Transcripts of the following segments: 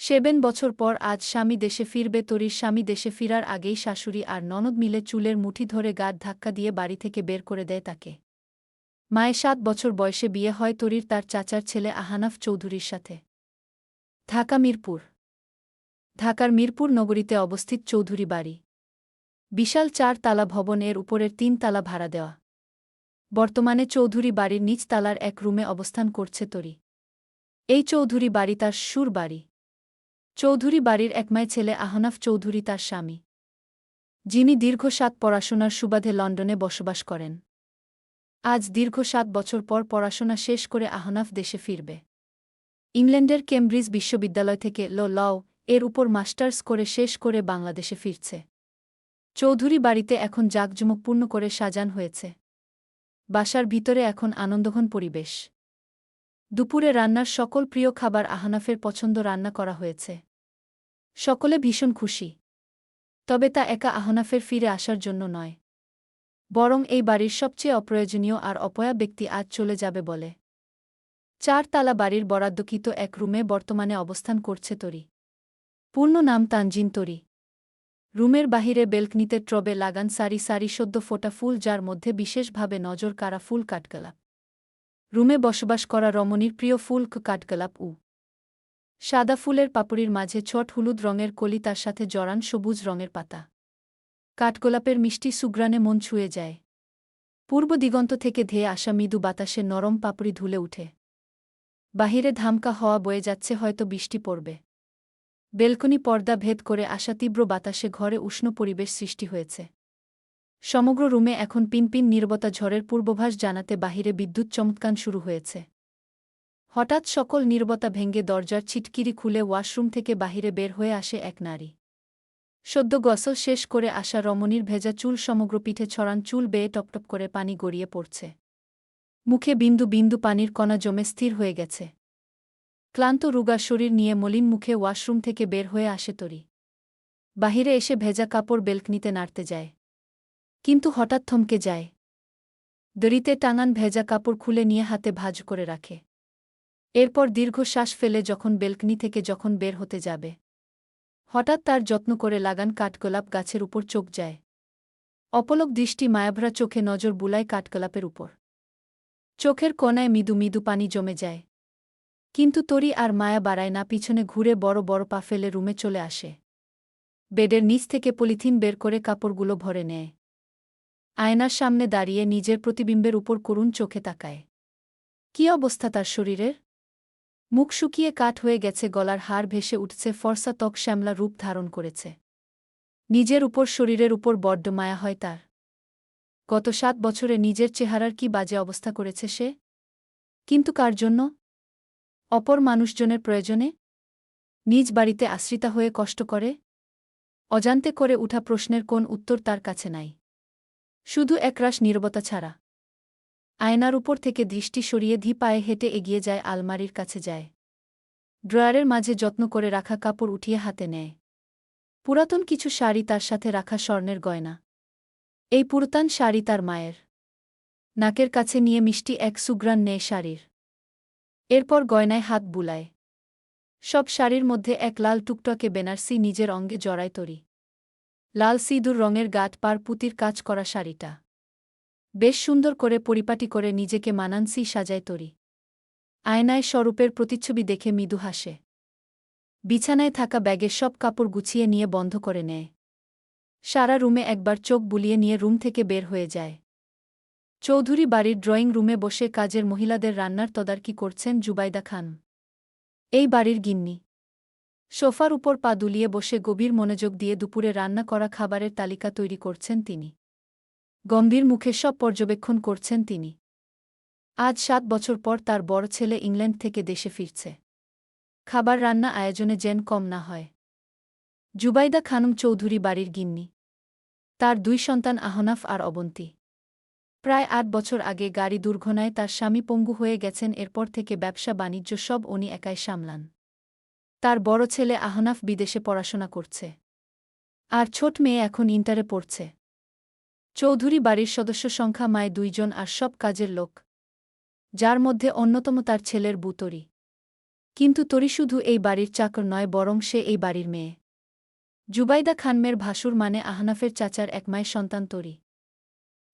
7 বছর পর আজ স্বামী দেশে ফিরবে। তরীর স্বামী দেশে ফিরার আগেই শাশুড়ি আর ননদ মিলে চুলের মুঠি ধরে গাঁট ধাক্কা দিয়ে বাড়ি থেকে বের করে দেয় তাকে। মায়ের 7 বছর বয়সে বিয়ে হয় তরীর তার চাচার ছেলে আহানাফ চৌধুরীর সাথে। ঢাকা মিরপুর। ঢাকার মিরপুর নগরীতে অবস্থিত চৌধুরী বাড়ি। বিশাল 4 তালা ভবন, এর উপরের 3 তালা ভাড়া দেওয়া। বর্তমানে চৌধুরী বাড়ির নিচ তালার এক রুমে অবস্থান করছে তরী। এই চৌধুরী বাড়ি তার শ্বশুর বাড়ি। চৌধুরী বাড়ির একমাই ছেলে আহনাফ চৌধুরী তার স্বামী, যিনি দীর্ঘ 7 পড়াশোনার সুবাদে লন্ডনে বসবাস করেন। আজ দীর্ঘ 7 বছর পর পড়াশোনা শেষ করে আহনাফ দেশে ফিরবে। ইংল্যান্ডের কেমব্রিজ বিশ্ববিদ্যালয় থেকে ল এর উপর মাস্টার্স করে শেষ করে বাংলাদেশে ফিরছে। চৌধুরী বাড়িতে এখন জাঁকজমকপূর্ণ করে সাজান হয়েছে। বাসার ভিতরে এখন আনন্দঘন পরিবেশ। দুপুরে রান্নার সকল প্রিয় খাবার আহনাফের পছন্দ রান্না করা হয়েছে। সকলে ভীষণ খুশি। তবে তা একা আহনাফের ফিরে আসার জন্য নয়, বরং এই বাড়ির সবচেয়ে অপ্রয়োজনীয় আর অপয়া ব্যক্তি আজ চলে যাবে বলে। 4 তালা বাড়ির বরাদ্দকৃত এক রুমে বর্তমানে অবস্থান করছে তরী। পূর্ণ নাম তানজিন তরী। রুমের বাহিরে বেলকনিতে ট্রবে লাগান সারি সারি সদ্য ফোটা ফুল, যার মধ্যে বিশেষভাবে নজর কাড়া ফুল কাঠগোলাপ। রুমে বসবাস করা রমণীর প্রিয় ফুল কাঠগোলাপ সাদা ফুলের পাপড়ির মাঝে ছোট হলুদ রঙের কলি, তার সাথে জড়ান সবুজ রঙের পাতা। কাঠগোলাপের মিষ্টি সুঘ্রাণে মন ছুঁয়ে যায়। পূর্ব দিগন্ত থেকে ধেয়ে আসা মৃদু বাতাসে নরম পাপড়ি ধুলে উঠে। বাহিরে ধামকা হওয়া বয়ে যাচ্ছে, হয়তো বৃষ্টি পড়বে। বেলকনি পর্দা ভেদ করে আসা তীব্র বাতাসে ঘরে উষ্ণ পরিবেশ সৃষ্টি হয়েছে। সমগ্র রুমে এখন পিনপিন নীরবতা, ঝড়ের পূর্বাভাস জানাতে বাহিরে বিদ্যুৎ চমৎকার শুরু হয়েছে। হঠাৎ সকল নীরবতা ভেঙে দরজার ছিটকিরি খুলে ওয়াশরুম থেকে বাহিরে বের হয়ে আসে এক নারী। সদ্য গোসল শেষ করে আসা রমণীর ভেজা চুল সমগ্র পিঠে ছড়ান, চুল বেয়ে টপটপ করে পানি গড়িয়ে পড়ছে। মুখে বিন্দু বিন্দু পানির কণা জমে স্থির হয়ে গেছে। ক্লান্ত রুগা শরীর নিয়ে মলিন মুখে ওয়াশরুম থেকে বের হয়ে আসে তরী। বাহিরে এসে ভেজা কাপড় বেলকনিতে নাড়তে যায়, কিন্তু হঠাৎ থমকে যায়। দড়িতে টাঙান ভেজা কাপড় খুলে নিয়ে হাতে ভাঁজ করে রাখে। এরপর দীর্ঘ শ্বাস ফেলে যখন বেলকনি থেকে বের হতে যাবে, হঠাৎ তার যত্ন করে লাগান কাঠগোলাপ গাছের উপর চোখ যায়। অপলক দৃষ্টি মায়াভরা চোখে নজর বুলায় কাঠগোলাপের উপর। চোখের কোণায় মৃদু মৃদু পানি জমে যায়। কিন্তু তরী আর মায়া বাড়ায় না, পিছনে ঘুরে বড় বড় পা ফেলে রুমে চলে আসে। বেডের নিচ থেকে পলিথিন বের করে কাপড়গুলো ভরে নেয়। আয়নার সামনে দাঁড়িয়ে নিজের প্রতিবিম্বের উপর করুণ চোখে তাকায়। কী অবস্থা তার শরীরের! মুখ শুকিয়ে কাঠ হয়ে গেছে, গলার হাড় ভেসে উঠছে, ফর্সা ত্বক শ্যামলা রূপ ধারণ করেছে। নিজের উপর, শরীরের উপর বড্ড মায়া হয় তার। গত 7 বছরে নিজের চেহারার কি বাজে অবস্থা করেছে সে। কিন্তু কার জন্য? অপর মানুষজনের প্রয়োজনে? নিজ বাড়িতে আশ্রিতা হয়ে কষ্ট করে? অজান্তে করে উঠা প্রশ্নের কোন উত্তর তার কাছে নাই, শুধু একরাশ নীরবতা ছাড়া। আয়নার উপর থেকে দৃষ্টি সরিয়ে ধী পায়ে হেঁটে এগিয়ে যায়, আলমারির কাছে যায়। ড্রয়ারের মাঝে যত্ন করে রাখা কাপড় উঠিয়ে হাতে নেয়। পুরাতন কিছু শাড়ি, তার সাথে রাখা স্বর্ণের গয়না। এই পুরাতন শাড়ি তার মায়ের। নাকের কাছে নিয়ে মিষ্টি এক সুঘ্রাণ নেয় শাড়ির। এরপর গয়নায় হাত বুলায়। সব শাড়ির মধ্যে এক লাল টুকটকে বেনারসি নিজের অঙ্গে জড়ায় তরী। লাল সিঁদুর রঙের গাঁট পার পুঁতির কাজ করা শাড়িটা বেশ সুন্দর করে পরিপাটি করে নিজেকে মানানসি সাজায় তরী। আয়নায় স্বরূপের প্রতিচ্ছবি দেখে মৃদু হাসে। বিছানায় থাকা ব্যাগের সব কাপড় গুছিয়ে নিয়ে বন্ধ করে নেয়। সারা রুমে একবার চোখ বুলিয়ে নিয়ে রুম থেকে বের হয়ে যায়। চৌধুরী বাড়ির ড্রয়িং রুমে বসে কাজের মহিলাদের রান্নার তদারকি করছেন জুবাইদা খান, এই বাড়ির গিন্নি। সোফার উপর পা দুলিয়ে বসে গভীর মনোযোগ দিয়ে দুপুরে রান্না করা খাবারের তালিকা তৈরি করছেন তিনি। গম্ভীর মুখে সব পর্যবেক্ষণ করছেন তিনি। আজ 7 বছর পর তার বড় ছেলে ইংল্যান্ড থেকে দেশে ফিরছে। খাবার রান্না আয়োজনে যেন কম না হয়। জুবাইদা খানম চৌধুরী বাড়ির গিন্নি। তার 2 সন্তান আহনাফ আর অবন্তী। প্রায় 8 বছর আগে গাড়ি দুর্ঘটনায় তার স্বামী পঙ্গু হয়ে গেছেন, এরপর থেকে ব্যবসা বাণিজ্য সব উনি একাই সামলান। তার বড় ছেলে আহনাফ বিদেশে পড়াশোনা করছে, আর ছোট মেয়ে এখন ইন্টারে পড়ছে। চৌধুরী বাড়ির সদস্য সংখ্যা মায় 2 জন আর সব কাজের লোক, যার মধ্যে অন্যতম তার ছেলের বুতরি। কিন্তু তরি শুধু এই বাড়ির চাকর নয়, বরং সে এই বাড়ির মেয়ে। জুবাইদা খানমের ভাসুর মানে আহনাফের চাচার এক মায়ের সন্তান তরি।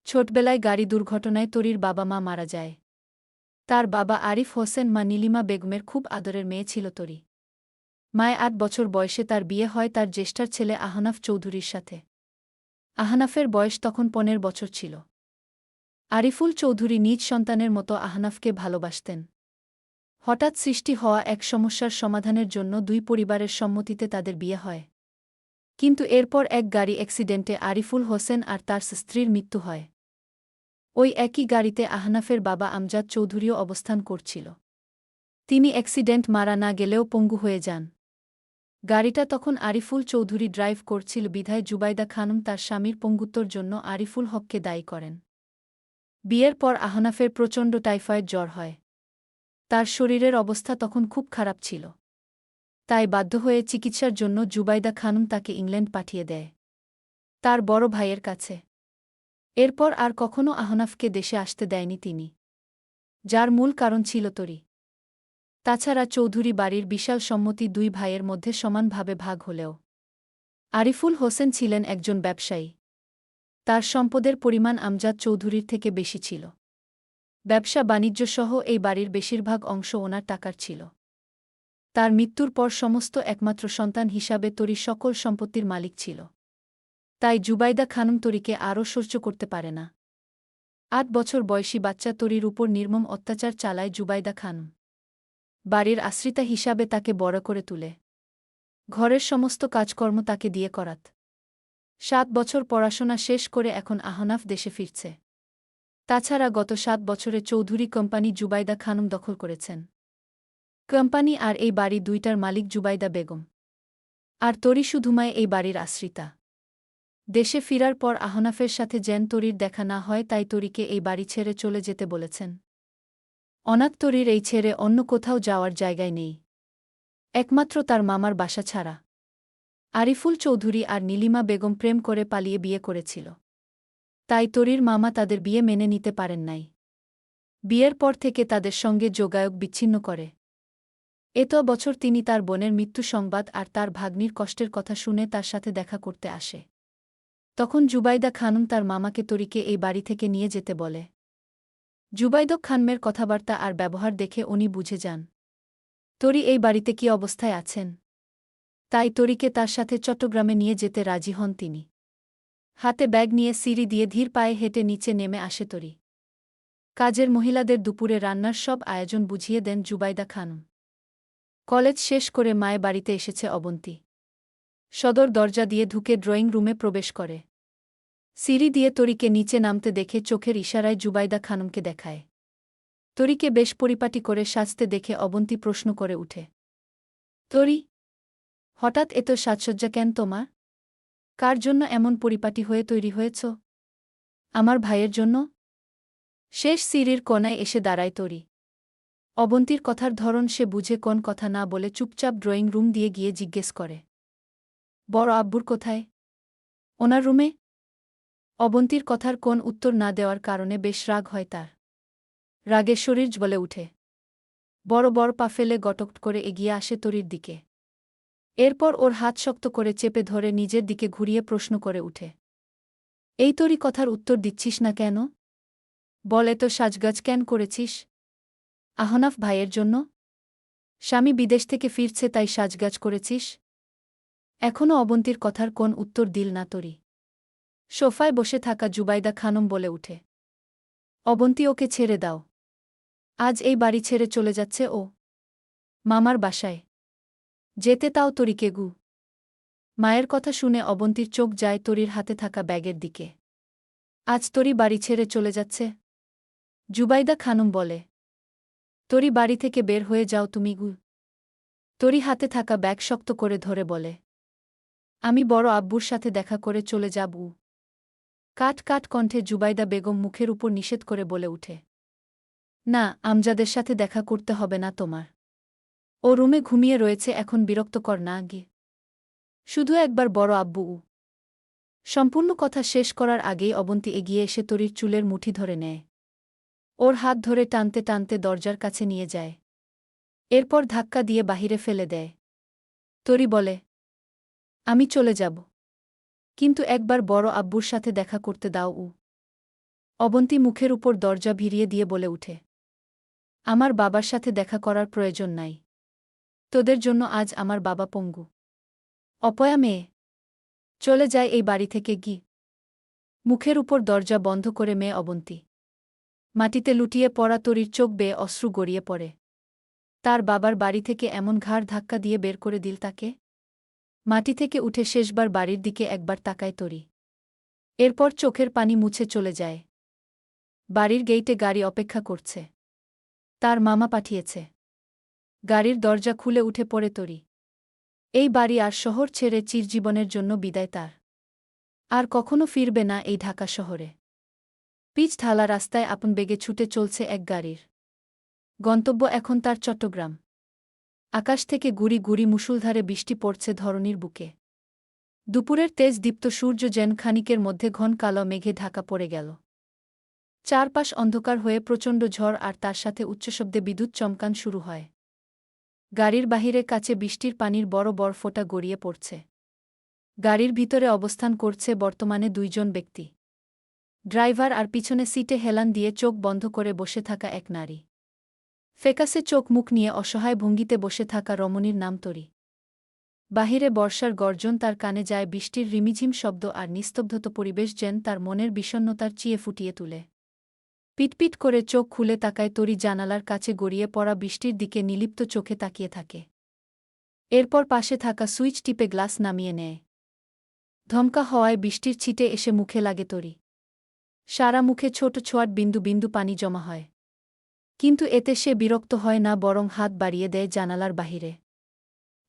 ছোটবেলায় গাড়ি দুর্ঘটনায় তরির বাবা মা মারা যায়। তার বাবা আরিফ হোসেন, মা নীলিমা বেগমের খুব আদরের মেয়ে ছিল তরি। মায় ৮ বছর বয়সে তার বিয়ে হয় তার জ্যেষ্ঠার ছেলে আহনাফ চৌধুরীর সাথে। আহনাফের বয়স তখন ১৫ বছর ছিল। আরিফুল চৌধুরী নিজ সন্তানের মতো আহনাফকে ভালোবাসতেন। হঠাৎ সৃষ্টি হওয়া এক সমস্যার সমাধানের জন্য দুই পরিবারের সম্মতিতে তাদের বিয়ে হয়। কিন্তু এরপর এক গাড়ি অ্যাক্সিডেন্টে আরিফুল হোসেন আর তার স্ত্রীর মৃত্যু হয়। ওই একই গাড়িতে আহনাফের বাবা আমজাদ চৌধুরীও অবস্থান করছিল। তিনি অ্যাক্সিডেন্ট মারা না গেলেও পঙ্গু হয়ে যান। গাড়িটা তখন আরিফুল চৌধুরী ড্রাইভ করছিল বিধায় জুবাইদা খানম তার স্বামীর পঙ্গুত্বর জন্য আরিফুল হককে দায়ী করেন। বিয়ের পর আহনাফের প্রচণ্ড টাইফয়েড জ্বর হয়। তার শরীরের অবস্থা তখন খুব খারাপ ছিল। তাই বাধ্য হয়ে চিকিৎসার জন্য জুবাইদা খানম তাকে ইংল্যান্ড পাঠিয়ে দেয়, তার বড় ভাইয়ের কাছে। এরপর আর কখনও আহনাফকে দেশে আসতে দেয়নি তিনি, যার মূল কারণ ছিল তরি। তাছাড়া চৌধুরী বাড়ির বিশাল সম্মতি দুই ভাইয়ের মধ্যে সমানভাবে ভাগ হলেও আরিফুল হোসেন ছিলেন একজন ব্যবসায়ী। তার সম্পদের পরিমাণ আমজাদ চৌধুরীর থেকে বেশি ছিল। ব্যবসা বাণিজ্য সহ এই বাড়ির বেশিরভাগ অংশ ওনার টাকার ছিল। তার মৃত্যুর পর সমস্ত একমাত্র সন্তান হিসাবে তরি সকল সম্পত্তির মালিক ছিল। তাই জুবাইদা খানম তরিকে আরও সহ্য করতে পারে না। ৮ বছর বয়সী বাচ্চা তরির উপর নির্মম অত্যাচার চালায় জুবাইদা খানম। বাড়ির আশ্রিতা হিসাবে তাকে বড় করে তুলে ঘরের সমস্ত কাজকর্ম তাকে দিয়ে করাত। ৭ বছর পড়াশোনা শেষ করে এখন আহনাফ দেশে ফিরছে। তাছাড়া গত ৭ বছরে চৌধুরী কোম্পানি জুবাইদা খানম দখল করেছেন। কোম্পানি আর এই বাড়ি দুইটার মালিক জুবাইদা বেগম। আর তরি শুধুমায় এই বাড়ির আশ্রিতা। দেশে ফিরার পর আহনাফের সাথে যেন তরির দেখা না হয়, তাই তরিকে এই বাড়ি ছেড়ে চলে যেতে বলেছেন। অনাথ তরির এই ছেড়ে অন্য কোথাও যাওয়ার জায়গায় নেই, একমাত্র তার মামার বাসা ছাড়া। আরিফুল চৌধুরী আর নীলিমা বেগম প্রেম করে পালিয়ে বিয়ে করেছিল। তাই তরির মামা তাদের বিয়ে মেনে নিতে পারেন নাই। বিয়ের পর থেকে তাদের সঙ্গে যোগাযোগ বিচ্ছিন্ন করে। এত বছর তিনি তার বোনের মৃত্যু সংবাদ আর তার ভাগ্নির কষ্টের কথা শুনে তার সাথে দেখা করতে আসে। তখন জুবাইদা খানম তার মামাকে তরিকে এই বাড়ি থেকে নিয়ে যেতে বলে। জুবাইদ খানমের কথাবার্তা আর ব্যবহার দেখে উনি বুঝে যান তরি এই বাড়িতে কী অবস্থায় আছেন। তাই তরিকে তার সাথে চট্টগ্রামে নিয়ে যেতে রাজি হন তিনি। হাতে ব্যাগ নিয়ে সিঁড়ি দিয়ে ধীর পায়ে হেঁটে নিচে নেমে আসে তরি। কাজের মহিলাদের দুপুরে রান্নার সব আয়োজন বুঝিয়ে দেন জুবাইদা খানম। কলেজ শেষ করে মায়ের বাড়িতে এসেছে অবন্তী। সদর দরজা দিয়ে ঢুকে ড্রয়িং রুমে প্রবেশ করে। সিঁড়ি দিয়ে তরিকে নিচে নামতে দেখে চোখের ইশারায় জুবাইদা খানমকে দেখায়। তরিকে বেশ পরিপাটি করে সাজতে দেখে অবন্তী প্রশ্ন করে উঠে, তরি, হঠাৎ এত সাজসজ্জা কেন তোমার? কার জন্য এমন পরিপাটি হয়ে তৈরি হয়েছ? আমার ভাইয়ের জন্য? শেষ সিঁড়ির কোণায় এসে দাঁড়ায় তরি। অবন্তীর কথার ধরন সে বুঝে কোন কথা না বলে চুপচাপ ড্রয়িং রুম দিয়ে গিয়ে জিজ্ঞেস করে, বড় আব্বুর কোথায়? ওনার রুমে। অবন্তীর কথার কোন উত্তর না দেওয়ার কারণে বেশ রাগ হয় তার। রাগে শরীর জ্বলে উঠে। বড় বড় পা ফেলে গটক করে এগিয়ে আসে তরির দিকে। এরপর ওর হাত শক্ত করে চেপে ধরে নিজের দিকে ঘুরিয়ে প্রশ্ন করে উঠে, এই তরি, কথার উত্তর দিচ্ছিস না কেন? বল, এত সাজগাজ কেন করেছিস? আহনাফ ভাইয়ের জন্য? স্বামী বিদেশ থেকে ফিরছে তাই সাজগাজ করেছিস? এখনও অবন্তীর কথার কোন উত্তর দিল না তরি। সোফায় বসে থাকা জুবাইদা খানম বলে উঠে, অবন্তী, ওকে ছেড়ে দাও। আজ এই বাড়ি ছেড়ে চলে যাচ্ছে ও মামার বাসায়। যেতে তাও তরিকে গু। মায়ের কথা শুনে অবন্তীর চোখ যায় তরির হাতে থাকা ব্যাগের দিকে। আজ তরি বাড়ি ছেড়ে চলে যাচ্ছে? জুবাইদা খানম বলে, তরি, বাড়ি থেকে বের হয়ে যাও তুমি গু। তরি হাতে থাকা ব্যাগ শক্ত করে ধরে বলে, আমি বড় আব্বুর সাথে দেখা করে চলে যাব। কাট কাট কণ্ঠে জুবাইদা বেগম মুখের উপর নিষেধ করে বলে উঠে, না, আমজাদের সাথে দেখা করতে হবে না তোমার। ও রুমে ঘুমিয়ে রয়েছে, এখন বিরক্তকর না গে। শুধু একবার বড় আব্বু। সম্পূর্ণ কথা শেষ করার আগেই অবন্তী এগিয়ে এসে তরির চুলের মুঠি ধরে নেয়। ওর হাত ধরে টানতে টানতে দরজার কাছে নিয়ে যায়। এরপর ধাক্কা দিয়ে বাহিরে ফেলে দেয়। তরি বলে, আমি চলে যাব, কিন্তু একবার বড় আব্বুর সাথে দেখা করতে দাও। অবন্তী মুখের উপর দরজা ভিড়িয়ে দিয়ে বলে উঠে, আমার বাবার সাথে দেখা করার প্রয়োজন নাই। তোদের জন্য আজ আমার বাবা পঙ্গু। অপয়া মেয়ে, চলে যায় এই বাড়ি থেকে মুখের উপর দরজা বন্ধ করে মেয়ে অবন্তী। মাটিতে লুটিয়ে পড়া তরির চোখ বেয়ে অশ্রু গড়িয়ে পড়ে। তার বাবার বাড়ি থেকে এমন ঘাড় ধাক্কা দিয়ে বের করে দিল তাকে। মাটি থেকে উঠে শেষবার বাড়ির দিকে একবার তাকায় তরি। এরপর চোখের পানি মুছে চলে যায়। বাড়ির গেইটে গাড়ি অপেক্ষা করছে। তার মামা পাঠিয়েছে। গাড়ির দরজা খুলে উঠে পড়ে তরি। এই বাড়ি আর শহর ছেড়ে চিরজীবনের জন্য বিদায় তার। আর কখনো ফিরবে না এই ঢাকা শহরে। পিচ ঢালা রাস্তায় আপন বেগে ছুটে চলছে এক গাড়ির গন্তব্য এখন তার চট্টগ্রাম। আকাশ থেকে গুড়ি গুড়ি মুষলধারে বৃষ্টি পড়ছে ধরণীর বুকে। দুপুরের তেজ দীপ্ত সূর্য যেন খানিকের মধ্যে ঘন কালো মেঘে ঢাকা পড়ে গেল। চারপাশ অন্ধকার হয়ে প্রচণ্ড ঝড় আর তার সাথে উচ্চশব্দে বিদ্যুৎ চমকান শুরু হয়। গাড়ির বাহিরে কাছে বৃষ্টির পানির বড় বড় ফোঁটা গড়িয়ে পড়ছে। গাড়ির ভিতরে অবস্থান করছে বর্তমানে দুইজন ব্যক্তি, ড্রাইভার আর পিছনে সিটে হেলান দিয়ে চোখ বন্ধ করে বসে থাকা এক নারী। ফ্যাকাসে চোখ মুখ নিয়ে অসহায় ভঙ্গিতে বসে থাকা রমণীর নাম তরি। বাহিরে বর্ষার গর্জন তার কানে যায়, বৃষ্টির রিমিঝিম শব্দ আর নিস্তব্ধত পরিবেশ যেন তার মনের বিষণ্ণতার চিয়ে ফুটিয়ে তুলে। পিটপিট করে চোখ খুলে তাকায় তরি, জানালার কাছে গড়িয়ে পড়া বৃষ্টির দিকে নিলিপ্ত চোখে তাকিয়ে থাকে। এরপর পাশে থাকা সুইচ টিপে গ্লাস নামিয়ে নেয়। ধমকা হওয়ায় বৃষ্টির ছিটে এসে মুখে লাগে তরি। সারা মুখে ছোট ছোয়াট বিন্দু বিন্দু পানি জমা হয়। কিন্তু এতে সে বিরক্ত হয় না, বরং হাত বাড়িয়ে দেয় জানালার বাহিরে।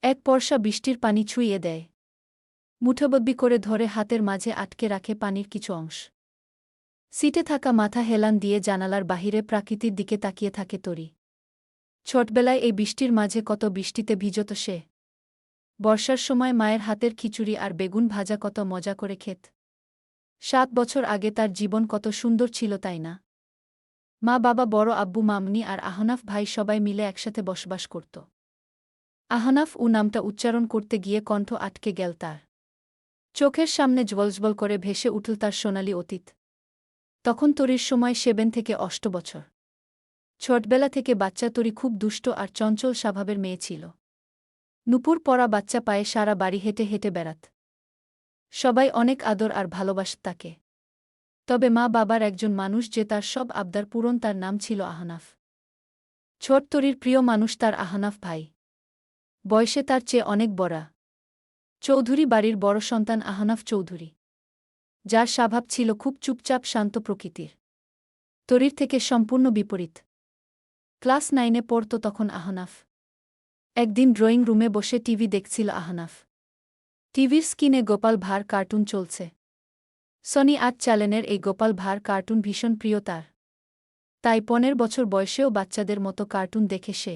এক পর্ষা বৃষ্টির পানি ছুঁয়ে দেয়। মুঠোবদ্ধ করে ধরে হাতের মাঝে আটকে রাখে পানির কিছু অংশ। সিটে থাকা মাথা হেলান দিয়ে জানালার বাহিরে প্রাকৃতির দিকে তাকিয়ে থাকে তরি। ছোটবেলায় এই বৃষ্টির মাঝে কত বৃষ্টিতে ভিজত সে। বর্ষার সময় মায়ের হাতের খিচুড়ি আর বেগুন ভাজা কত মজা করে খেত। 7 বছর আগে তার জীবন কত সুন্দর ছিল, তাই না? মা, বাবা, বড় আব্বু, মামনি আর আহনাফ ভাই সবাই মিলে একসাথে বসবাস করত। আহনাফ নামটা উচ্চারণ করতে গিয়ে কণ্ঠ আটকে গেল তার। চোখের সামনে জ্বলজ্বল করে ভেসে উঠল তার সোনালি অতীত। তখন তরির সময় 7 থেকে 8 বছর। ছোটবেলা থেকে বাচ্চা তরি খুব দুষ্ট আর চঞ্চল স্বভাবের মেয়ে ছিল। নুপুর পরা বাচ্চা পায়ে সারা বাড়ি হেঁটে হেঁটে বেড়াত। সবাই অনেক আদর আর ভালোবাসত তাকে। তবে মা বাবার একজন মানুষ যে তার সব আবদার পূরণ, তার নাম ছিল আহনাফ। ছোট তরির প্রিয় মানুষ তার আহনাফ ভাই। বয়সে তার চেয়ে অনেক বড়া। চৌধুরী বাড়ির বড় সন্তান আহনাফ চৌধুরী, যার স্বভাব ছিল খুব চুপচাপ শান্ত প্রকৃতির। তরির থেকে সম্পূর্ণ বিপরীত। ক্লাস 9-এ পড়ত তখন আহনাফ। একদিন ড্রয়িং রুমে বসে টিভি দেখছিল আহনাফ। টিভির স্ক্রিনে গোপাল ভাঁড় কার্টুন চলছে। সনি 8 চ্যানেলের এই গোপাল ভাঁড় কার্টুন ভীষণ প্রিয় তার। তাই 15 বছর বয়সেও বাচ্চাদের মতো কার্টুন দেখে সে।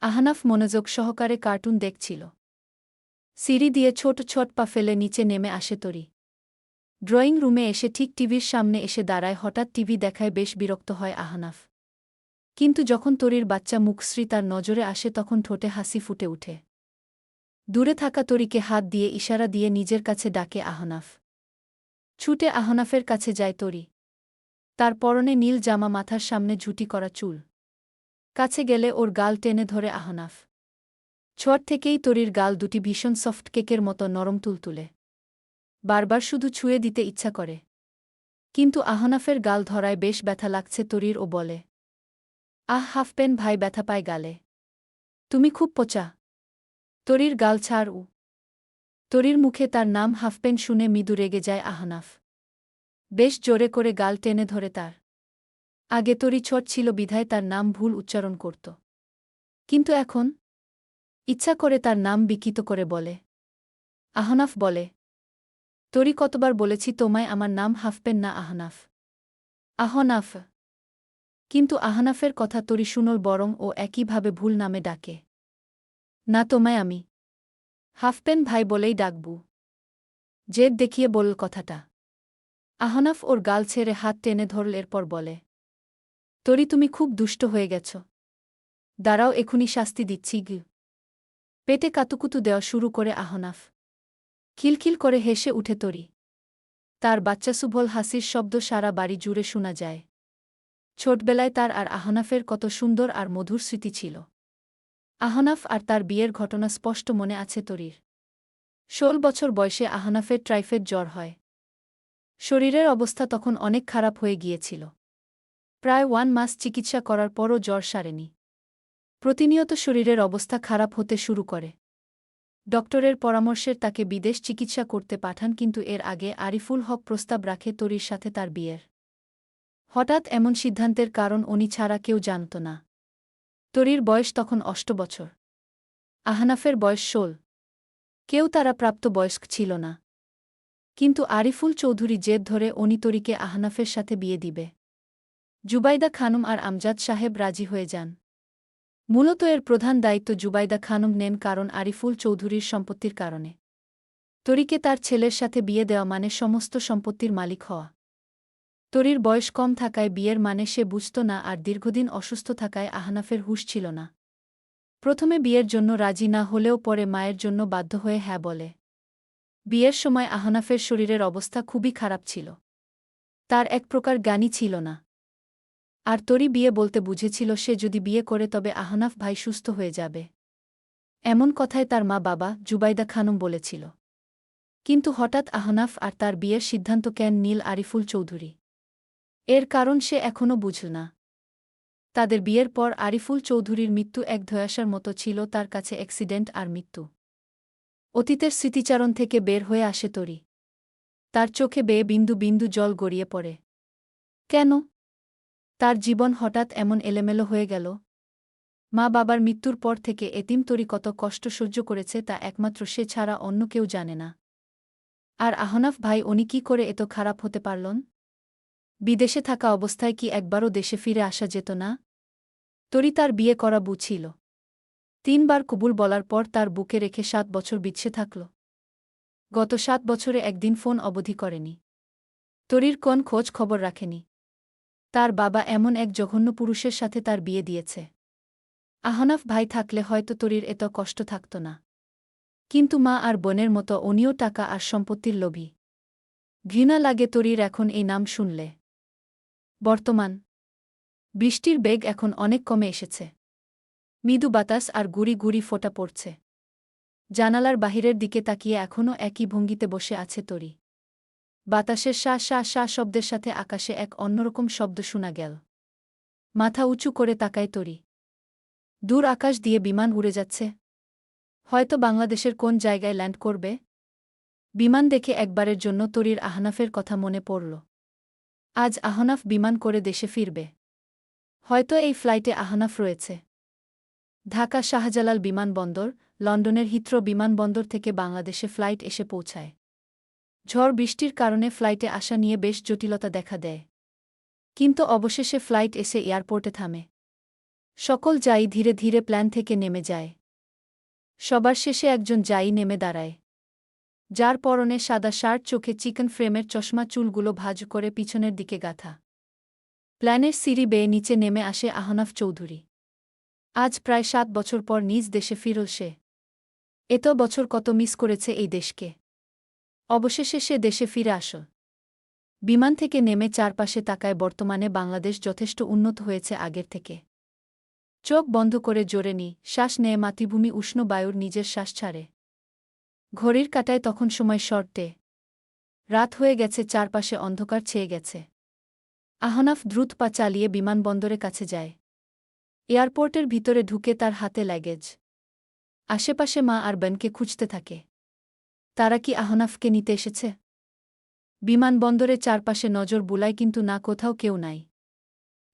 আহনাফ মনোযোগ সহকারে কার্টুন দেখছিল। সিঁড়ি দিয়ে ছোট ছোট পা ফেলে নিচে নেমে আসে তরি। ড্রয়িং রুমে এসে ঠিক টিভির সামনে এসে দাঁড়ায়। হঠাৎ টিভি দেখায় বেশ বিরক্ত হয় আহনাফ। কিন্তু যখন তরির বাচ্চা মুখশ্রী তার নজরে আসে তখন ঠোঁটে হাসি ফুটে উঠে। দূরে থাকা তরিকে হাত দিয়ে ইশারা দিয়ে নিজের কাছে ডাকে আহনাফ। ছুটে আহনাফের কাছে যায় তরি। তার পরনে নীল জামা, মাথার সামনে ঝুঁটি করা চুল। কাছে গেলে ওর গাল টেনে ধরে আহনাফ। ছোট থেকেই তরির গাল দুটি ভীষণ সফট কেকের মতো নরম তুলতুলে। বারবার শুধু ছুঁয়ে দিতে ইচ্ছা করে। কিন্তু আহনাফের গাল ধরায় বেশ ব্যথা লাগছে তরির। ও বলে, আহ হাফপেন ভাই, ব্যথা পায় গালে। তুমি খুব পচা। তরির গাল ছাড়। তরির মুখে তার নাম হাফপেন শুনে মৃদু রেগে যায় আহনাফ। বেশ জোরে করে গাল টেনে ধরে তার। আগে তরি ছোট ছিল বিধায় তার নাম ভুল উচ্চারণ করত। কিন্তু এখন ইচ্ছা করে তার নাম বিকৃত করে বলে। আহনাফ বলে, তরি কতবার বলেছি তোমায় আমার নাম হাফপেন না আহনাফ। আহনাফ। কিন্তু আহনাফের কথা তরি শুনল, বরং ও একইভাবে ভুল নামে ডাকে। না, তোমায় আমি হাফপেন ভাই বলেই ডাকবু। জেদ দেখিয়ে বলল কথাটা। আহনাফ ওর গাল ছেড়ে হাত টেনে ধরল। এরপর বলে, তরি তুমি খুব দুষ্ট হয়ে গেছ। দাঁড়াও, এখুনি শাস্তি দিচ্ছি গি। পেটে কাতুকুতু দেওয়া শুরু করে আহনাফ। খিলখিল করে হেসে উঠে তরি। তার বাচ্চাসুভল হাসির শব্দ সারা বাড়ি জুড়ে শোনা যায়। ছোটবেলায় তার আর আহনাফের কত সুন্দর আর মধুর স্মৃতি ছিল। আহনাফ আর তার বিয়ের ঘটনা স্পষ্ট মনে আছে তরির। ১৬ বছর বয়সে আহনাফের টাইফয়েড জ্বর হয়। শরীরের অবস্থা তখন অনেক খারাপ হয়ে গিয়েছিল। প্রায় 1 মাস চিকিৎসা করার পরও জ্বর সারেনি। প্রতিনিয়ত শরীরের অবস্থা খারাপ হতে শুরু করে। ডক্টরের পরামর্শের তাকে বিদেশ চিকিৎসা করতে পাঠান, কিন্তু এর আগে আরিফুল হক প্রস্তাব রাখে তরির সাথে তার বিয়ের। হঠাৎ এমন সিদ্ধান্তের কারণ উনি ছাড়া কেউ জানত না। তরির বয়স তখন ৮ বছর। আহনাফের বয়স ১৬। কেউ তারা প্রাপ্তবয়স্ক ছিল না। কিন্তু আরিফুল চৌধুরী জেদ ধরে উনি তরিকে আহনাফের সাথে বিয়ে দিবে। জুবাইদা খানম আর আমজাদ সাহেব রাজি হয়ে যান। মূলত এর প্রধান দায়িত্ব জুবাইদা খানম নেন, কারণ আরিফুল চৌধুরীর সম্পত্তির কারণে। তরিকে তার ছেলের সাথে বিয়ে দেওয়া মানে সমস্ত সম্পত্তির মালিক হওয়া। তরির বয়স কম থাকায় বিয়ের মানে সে বুঝত না, আর দীর্ঘদিন অসুস্থ থাকায় আহনাফের হুঁশ ছিল না। প্রথমে বিয়ের জন্য রাজি না হলেও পরে মায়ের জন্য বাধ্য হয়ে হ্যাঁ বলে। বিয়ের সময় আহনাফের শরীরের অবস্থা খুবই খারাপ ছিল। তার এক প্রকার জ্ঞানই ছিল না। আর তরি বিয়ে বলতে বুঝেছিল সে যদি বিয়ে করে তবে আহনাফ ভাই সুস্থ হয়ে যাবে। এমন কথায় তার মা বাবা জুবাইদা খানম বলেছিল। কিন্তু হঠাৎ আহনাফ আর তার বিয়ের সিদ্ধান্ত কেন নীল আরিফুল চৌধুরী। এর কারণ সে এখনও বুঝল না। তাদের বিয়ের পর আরিফুল চৌধুরীর মৃত্যু এক ধয়াশার মতো ছিল তার কাছে, অ্যাক্সিডেন্ট আর মৃত্যু। অতীতের স্মৃতিচারণ থেকে বের হয়ে আসে তরি। তার চোখে বেয়ে বিন্দু বিন্দু জল গড়িয়ে পড়ে। কেন তার জীবন হঠাৎ এমন এলোমেলো হয়ে গেল? মা বাবার মৃত্যুর পর থেকে এতিম তরি কত কষ্ট সহ্য করেছে তা একমাত্র সে ছাড়া অন্য কেউ জানে না। আর আহনাফ ভাই, উনি কি করে এত খারাপ হতে পারলেন? বিদেশে থাকা অবস্থায় কি একবারও দেশে ফিরে আসা যেত না? তরি তার বিয়ে করা বউ ছিল। ৩ বার কবুল বলার পর তার বুকে রেখে ৭ বছর বিচ্ছে থাকল। গত ৭ বছরে একদিন ফোন অবধি করেনি। তরির কোন খোঁজ খবর রাখেনি। তার বাবা এমন এক জঘন্য পুরুষের সাথে তার বিয়ে দিয়েছে। আহনাফ ভাই থাকলে হয়তো তরির এত কষ্ট থাকত না। কিন্তু মা আর বোনের মতো উনিও টাকা আর সম্পত্তির লোভী। ঘৃণা লাগে তরির এখন এই নাম শুনলে। বর্তমান বৃষ্টির বেগ এখন অনেক কমে এসেছে। মৃদু বাতাস আর গুড়ি গুড়ি ফোঁটা পড়ছে। জানালার বাহিরের দিকে তাকিয়ে এখনও একই ভঙ্গিতে বসে আছে তরি। বাতাসের শা শা শা শব্দের সাথে আকাশে এক অন্যরকম শব্দ শোনা গেল। মাথা উঁচু করে তাকায় তরি। দূর আকাশ দিয়ে বিমান উড়ে যাচ্ছে। হয়তো বাংলাদেশের কোন জায়গায় ল্যান্ড করবে। বিমান দেখে একবারের জন্য তরির আহনাফের কথা মনে পড়ল। আজ আহনাফ বিমান করে দেশে ফিরবে। হয়তো এই ফ্লাইটে আহনাফ রয়েছে। ঢাকা শাহজালাল বিমানবন্দর, লন্ডনের হিথ্রো বিমানবন্দর থেকে বাংলাদেশে ফ্লাইট এসে পৌঁছায়। ঝড় বৃষ্টির কারণে ফ্লাইটে আসা নিয়ে বেশ জটিলতা দেখা দেয়। কিন্তু অবশেষে ফ্লাইট এসে এয়ারপোর্টে থামে। সকল যায়ী ধীরে ধীরে প্ল্যান থেকে নেমে যায়। সবার শেষে একজন যায়ী নেমে দাঁড়ায়, যার পরনে সাদা শার্ট, চোখে চিকেন ফ্রেমের চশমা, চুলগুলো ভাঁজ করে পিছনের দিকে গাঁথা। প্ল্যানের সিঁড়ি বেয়ে নিচে নেমে আসে আহনাফ চৌধুরী। আজ প্রায় ৭ বছর পর নিজ দেশে ফিরল সে। এত বছর কত মিস করেছে এই দেশকে। অবশেষে সে দেশে ফিরে আসল। বিমান থেকে নেমে চারপাশে তাকায়। বর্তমানে বাংলাদেশ যথেষ্ট উন্নত হয়েছে আগের থেকে। চোখ বন্ধ করে জোরে শ্বাস নেয় মাতৃভূমি, উষ্ণ বায়ুর নিজের শ্বাস ছাড়ে। ঘড়ির কাঁটায় তখন সময় শর্টে। রাত হয়ে গেছে, চারপাশে অন্ধকার ছেয়ে গেছে। আহনাফ দ্রুত পা চালিয়ে বিমানবন্দরের কাছে যায়। এয়ারপোর্টের ভিতরে ঢুকে তার হাতে লাগেজ। আশেপাশে মা আর বোনকে খুঁজতে থাকে। তারা কি আহনাফকে নিতে এসেছে? বিমানবন্দরে চারপাশে নজর বুলায়, কিন্তু না, কোথাও কেউ নাই।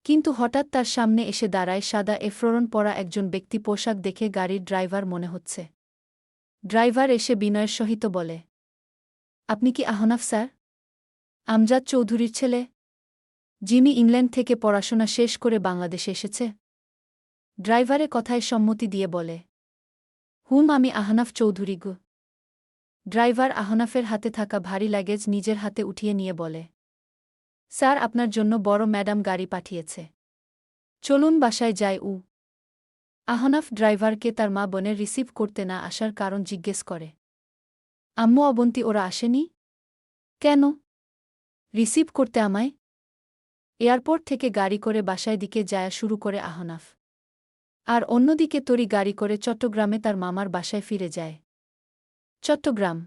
কিন্তু হঠাৎ তার সামনে এসে দাঁড়ায় সাদা এফ্রোন পরা একজন ব্যক্তি। পোশাক দেখে গাড়ির ড্রাইভার মনে হচ্ছে। ড্রাইভার এসে বিনয়ের সহিত বলে, আপনি কি আহনাফ স্যার? আমজাদ চৌধুরীর ছেলে, যিনি ইংল্যান্ড থেকে পড়াশোনা শেষ করে বাংলাদেশে এসেছে? ড্রাইভারে কথায় সম্মতি দিয়ে বলে, হুম, আমি আহনাফ চৌধুরী গো। ড্রাইভার আহনাফের হাতে থাকা ভারী লাগেজ নিজের হাতে উঠিয়ে নিয়ে বলে, স্যার, আপনার জন্য বড় ম্যাডাম গাড়ি পাঠিয়েছে। চলুন বাসায় যাই। আহনাফ ড্রাইভারকে তার মা বোনের রিসিভ করতে না আসার কারণ জিজ্ঞেস করে। আম্মু অবন্তী ওরা আসেনি? কেন? রিসিভ করতে আমায়? এয়ারপোর্ট থেকে গাড়ি করে বাসায় দিকে যায়া শুরু করে আহনাফ। আর অন্যদিকে তরি গাড়ি করে চট্টগ্রামে তার মামার বাসায় ফিরে যায়। চট্টগ্রাম।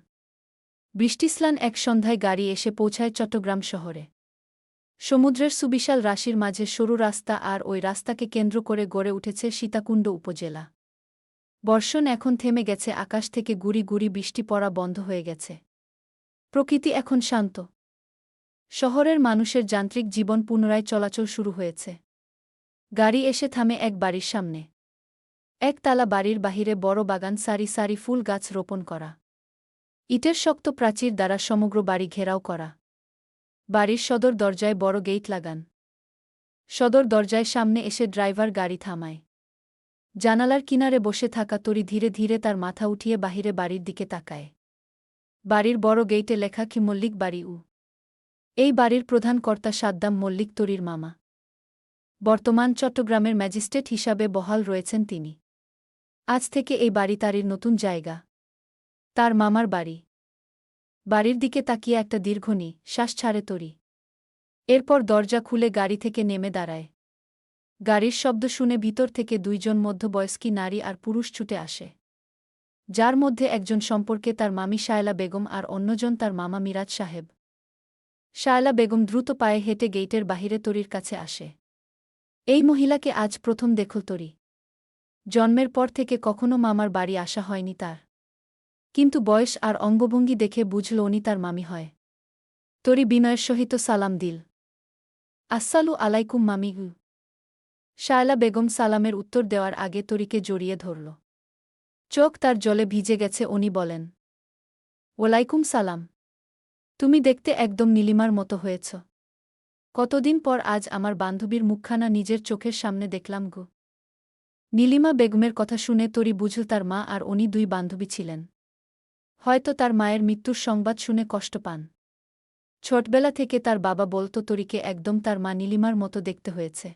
বৃষ্টিস্নান এক সন্ধ্যায় গাড়ি এসে পৌঁছায় চট্টগ্রাম শহরে। সমুদ্রের সুবিশাল রাশির মাঝে সরু রাস্তা আর ওই রাস্তাকে কেন্দ্র করে গড়ে উঠেছে সীতাকুণ্ড উপজেলা। বর্ষণ এখন থেমে গেছে, আকাশ থেকে গুড়ি গুড়ি বৃষ্টি পড়া বন্ধ হয়ে গেছে। প্রকৃতি এখন শান্ত। শহরের মানুষের যান্ত্রিক জীবন পুনরায় চলাচল শুরু হয়েছে। গাড়ি এসে থামে এক বাড়ির সামনে। একতলা বাড়ির বাহিরে বড় বাগান, সারি সারি ফুল গাছ রোপণ করা। ইটের শক্ত প্রাচীর দ্বারা সমগ্র বাড়ি ঘেরাও করা। বাড়ির সদর দরজায় বড় গেইট লাগান। সদর দরজায় সামনে এসে ড্রাইভার গাড়ি থামায়। জানালার কিনারে বসে থাকা তরি ধীরে ধীরে তার মাথা উঠিয়ে বাহিরে বাড়ির দিকে তাকায়। বাড়ির বড় গেইটে লেখা কি মল্লিক বাড়ি উ। এই বাড়ির প্রধান কর্তা সাদ্দাম মল্লিক, তরির মামা। বর্তমান চট্টগ্রামের ম্যাজিস্ট্রেট হিসাবে বহাল রয়েছেন তিনি। আজ থেকে এই বাড়ি তারির নতুন জায়গা, তার মামার বাড়ি। বাড়ির দিকে তাকিয়ে একটা দীর্ঘ শ্বাস ছাড়ে তরি। এরপর দরজা খুলে গাড়ি থেকে নেমে দাঁড়ায়। গাড়ির শব্দ শুনে ভিতর থেকে দুইজন মধ্যবয়স্কী নারী আর পুরুষ ছুটে আসে, যার মধ্যে একজন সম্পর্কে তার মামি শায়লা বেগম আর অন্যজন তার মামা মিরাজ সাহেব। শায়লা বেগম দ্রুত পায়ে হেঁটে গেইটের বাহিরে তরির কাছে আসে। এই মহিলাকে আজ প্রথম দেখল তরি। জন্মের পর থেকে কখনো মামার বাড়ি আসা হয়নি তার, কিন্তু বয়স আর অঙ্গভঙ্গি দেখে বুঝল উনি তার মামি হয়। তরি বিনয়ের সহিত সালাম দিল। আসসালু আলাইকুম মামি গু। শায়লা বেগম সালামের উত্তর দেওয়ার আগে তরিকে জড়িয়ে ধরল। চোখ তার জলে ভিজে গেছে। উনি বলেন, ওয়ালাইকুম সালাম। তুমি দেখতে একদম নীলিমার মতো হয়েছ। কতদিন পর আজ আমার বান্ধবীর মুখখানা নিজের চোখের সামনে দেখলাম গো। নীলিমা বেগমের কথা শুনে তরি বুঝল তার মা আর উনি দুই বান্ধবী ছিলেন। হয়তো তার মায়ের মৃত্যুর সংবাদ শুনে কষ্ট পান। ছোটবেলা থেকে তার বাবা বলত তরিকে একদম তার মা নীলিমার মতো দেখতে হয়েছে।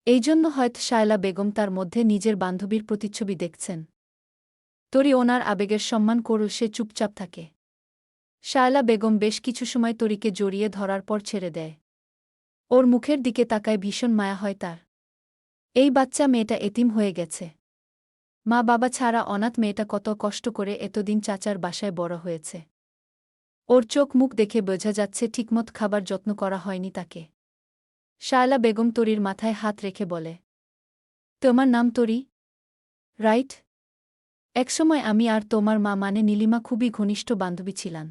এই জন্য হয়তো শায়লা বেগম তার মধ্যে নিজের বান্ধবীর প্রতিচ্ছবি দেখছেন। তরি ওনার আবেগের সম্মান করল, সে চুপচাপ থাকে। শায়লা বেগম বেশ কিছু সময় তরিকে জড়িয়ে ধরার পর ছেড়ে দেয়। ওর মুখের দিকে তাকায়, ভীষণ মায়া হয় তার। এই বাচ্চা মেয়েটা এতিম হয়ে গেছে। মা বাবা ছাড়া অনাথ মেয়েটা কত কষ্ট করে এতদিন চাচার বাসায় বড় হয়েছে। ওর চোখ মুখ দেখে বোঝা যাচ্ছে ঠিকমত খাবার যত্ন করা হয়নি তাকে। শায়লা বেগম তরির মাথায় হাত রেখে বলে, তোমার নাম তরি, রাইট? একসময় আমি আর তোমার মা মানে নীলিমা খুবই ঘনিষ্ঠ বান্ধবী ছিলাম।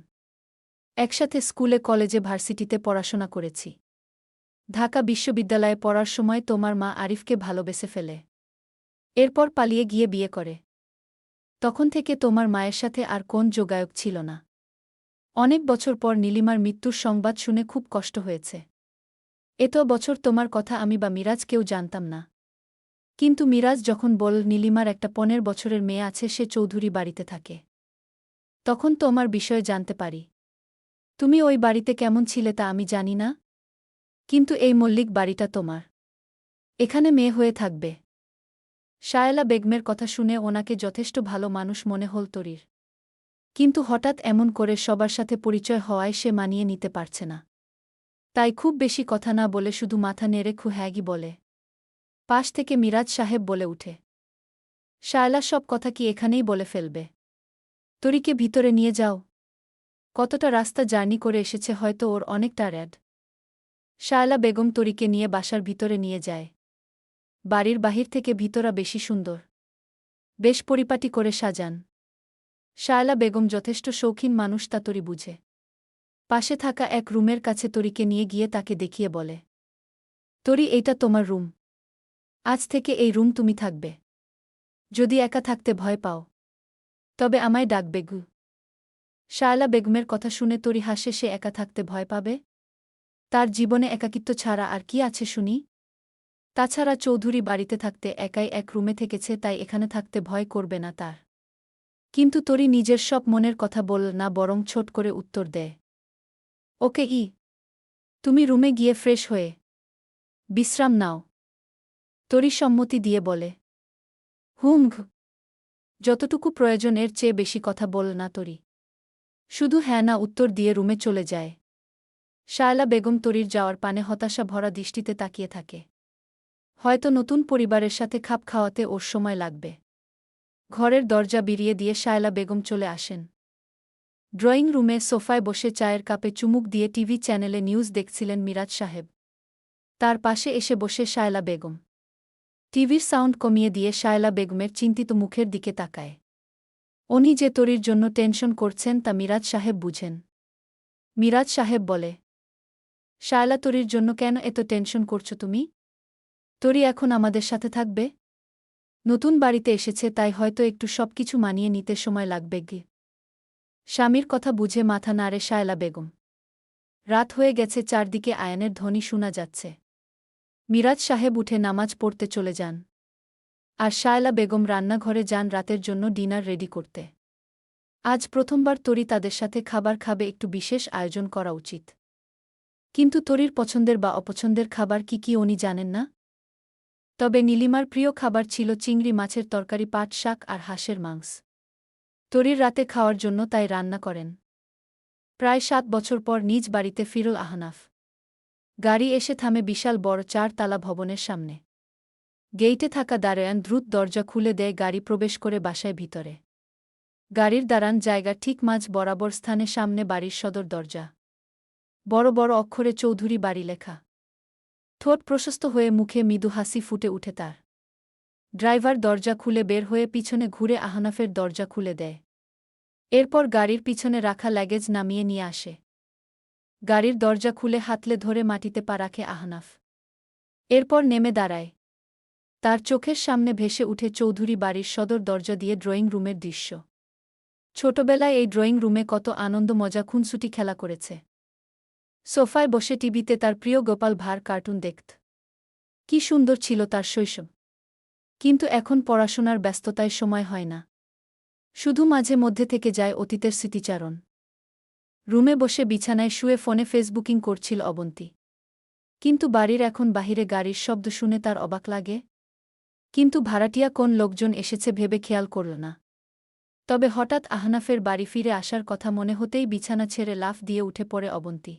একসাথে স্কুলে কলেজে ভার্সিটিতে পড়াশোনা করেছি। ঢাকা বিশ্ববিদ্যালয়ে পড়ার সময় তোমার মা আরিফকে ভালোবেসে ফেলে। এরপর পালিয়ে গিয়ে বিয়ে করে। তখন থেকে তোমার মায়ের সাথে আর কোন যোগাযোগ ছিল না। অনেক বছর পর নীলিমার মৃত্যুর সংবাদ শুনে খুব কষ্ট হয়েছে। এত বছর তোমার কথা আমি বা মিরাজ কেউ জানতাম না। কিন্তু মিরাজ যখন বল নীলিমার একটা 15 বছরের মেয়ে আছে, সে চৌধুরী বাড়িতে থাকে, তখন তোমার বিষয়ে জানতে পারি। তুমি ওই বাড়িতে কেমন ছিলে তা আমি জানি না, কিন্তু এই মল্লিক বাড়িটা তোমার। এখানে মেয়ে হয়ে থাকবে। শায়লা বেগমের কথা শুনে ওনাকে যথেষ্ট ভালো মানুষ মনে হল তরির। কিন্তু হঠাৎ এমন করে সবার সাথে পরিচয় হওয়ায় সে মানিয়ে নিতে পারছে না। তাই খুব বেশি কথা না বলে শুধু মাথা নেড়ে হ্যাগি বলে। পাশ থেকে মিরাজ সাহেব বলে উঠে, শায়লা সব কথা কি এখানেই বলে ফেলবে? তরিকে ভিতরে নিয়ে যাও। কতটা রাস্তা জার্নি করে এসেছে, হয়তো ওর অনেকটা র্যাড। শায়লা বেগম তরিকে নিয়ে বাসার ভিতরে নিয়ে যায়। বাড়ির বাহির থেকে ভিতরা বেশি সুন্দর, বেশ পরিপাটি করে সাজান। শায়লা বেগম যথেষ্ট শৌখিন মানুষ, তা তরি বুঝে। পাশে থাকা এক রুমের কাছে তরিকে নিয়ে গিয়ে তাকে দেখিয়ে বলে, তরি, এইটা তোমার রুম। আজ থেকে এই রুম তুমি থাকবে। যদি একা থাকতে ভয় পাও, তবে আমায় ডাকবে গু। শায়লা বেগমের কথা শুনে তরি হাসে। সে একা থাকতে ভয় পাবে? তার জীবনে একাকিত্ব ছাড়া আর কি আছে শুনি? তাছাড়া চৌধুরী বাড়িতে থাকতে একাই এক রুমে থেকেছে, তাই এখানে থাকতে ভয় করবে না তার। কিন্তু তরি নিজের সব মনের কথা বল না, বরং ছোট করে উত্তর দেয়, ওকে তুমি রুমে গিয়ে ফ্রেশ হয়ে বিশ্রাম নাও। তরি সম্মতি দিয়ে বলে, হুম। যতটুকু প্রয়োজন এর চেয়ে বেশি কথা বল না তরি। শুধু হ্যাঁ না উত্তর দিয়ে রুমে চলে যায়। শায়লা বেগম তরির যাওয়ার পানে হতাশা ভরা দৃষ্টিতে তাকিয়ে থাকে। হয়তো নতুন পরিবারের সাথে খাপ খাওয়াতে ওর সময় লাগবে। ঘরের দরজা বিরিয়ে দিয়ে শায়লা বেগম চলে আসেন। ড্রয়িং রুমে সোফায় বসে চায়ের কাপে চুমুক দিয়ে টিভি চ্যানেলে নিউজ দেখছিলেন মিরাজ সাহেব। তার পাশে এসে বসে শায়লা বেগম। টিভির সাউন্ড কমিয়ে দিয়ে শায়লা বেগমের চিন্তিত মুখের দিকে তাকায়। উনি যে তরির জন্য টেনশন করছেন তা মিরাজ সাহেব বুঝেন। মিরাজ সাহেব বলে, শায়লা তরির জন্য কেন এত টেনশন করছো তুমি? তরি এখন আমাদের সাথে থাকবে। নতুন বাড়িতে এসেছে তাই হয়তো একটু সবকিছু মানিয়ে নিতে সময় লাগবে গে। স্বামীর কথা বুঝে মাথা নাড়ে শায়লা বেগম। রাত হয়ে গেছে, চারদিকে আয়ানের ধ্বনি শোনা যাচ্ছে। মিরাজ সাহেব উঠে নামাজ পড়তে চলে যান। আর শায়লা বেগম রান্নাঘরে যান রাতের জন্য ডিনার রেডি করতে। আজ প্রথমবার তরি তাদের সাথে খাবার খাবে, একটু বিশেষ আয়োজন করা উচিত। কিন্তু তরির পছন্দের বা অপছন্দের খাবার কি কি উনি জানেন না। তবে নীলিমার প্রিয় খাবার ছিল চিংড়ি মাছের তরকারি, পাট শাক আর হাঁসের মাংস। তরির রাতে খাওয়ার জন্য তাই রান্না করেন। প্রায় 7 বছর পর নিজ বাড়িতে ফিরল আহনাফ। গাড়ি এসে থামে বিশাল বড় 4 তালা ভবনের সামনে। গেইটে থাকা দারোয়ান দ্রুত দরজা খুলে দেয়, গাড়ি প্রবেশ করে বাসায় ভিতরে। গাড়ির দাঁড়ান জায়গা ঠিক মাঝ বরাবর স্থানে সামনে বাড়ির সদর দরজা। বড় বড় অক্ষরে চৌধুরী বাড়ি লেখা। ঠোঁট প্রশস্ত হয়ে মুখে মৃদু হাসি ফুটে উঠে তার। ড্রাইভার দরজা খুলে বের হয়ে পিছনে ঘুরে আহনাফের দরজা খুলে দেয়। এরপর গাড়ির পিছনে রাখা লাগেজ নামিয়ে নিয়ে আসে। গাড়ির দরজা খুলে হাতলে ধরে মাটিতে পা রাখে আহনাফ। এরপর নেমে দাঁড়ায়। তার চোখের সামনে ভেসে উঠে চৌধুরী বাড়ির সদর দরজা দিয়ে ড্রয়িং রুমের দৃশ্য। ছোটবেলায় এই ড্রয়িং রুমে কত আনন্দ মজা খুনসুটি খেলা করেছে। সোফায় বসে টিভিতে তার প্রিয় গোপাল ভাঁড় কার্টুন দেখত। কি সুন্দর ছিল তার শৈশব। কিন্তু এখন পড়াশোনার ব্যস্ততায় সময় হয় না। শুধু মাঝে মধ্যে থেকে যায় অতীতের স্মৃতিচারণ। রুমে বসে বিছানায় শুয়ে ফোনে ফেসবুকিং করছিল অবন্তী। কিন্তু বাড়ির এখন বাহিরে গাড়ির শব্দ শুনে তার অবাক লাগে। কিন্তু ভাড়াটিয়া কোন লোকজন এসেছে ভেবে খেয়াল করল না। তবে হঠাৎ আহনাফের বাড়ি ফিরে আসার কথা মনে হতেই বিছানা ছেড়ে লাফ দিয়ে উঠে পড়ে অবন্তী।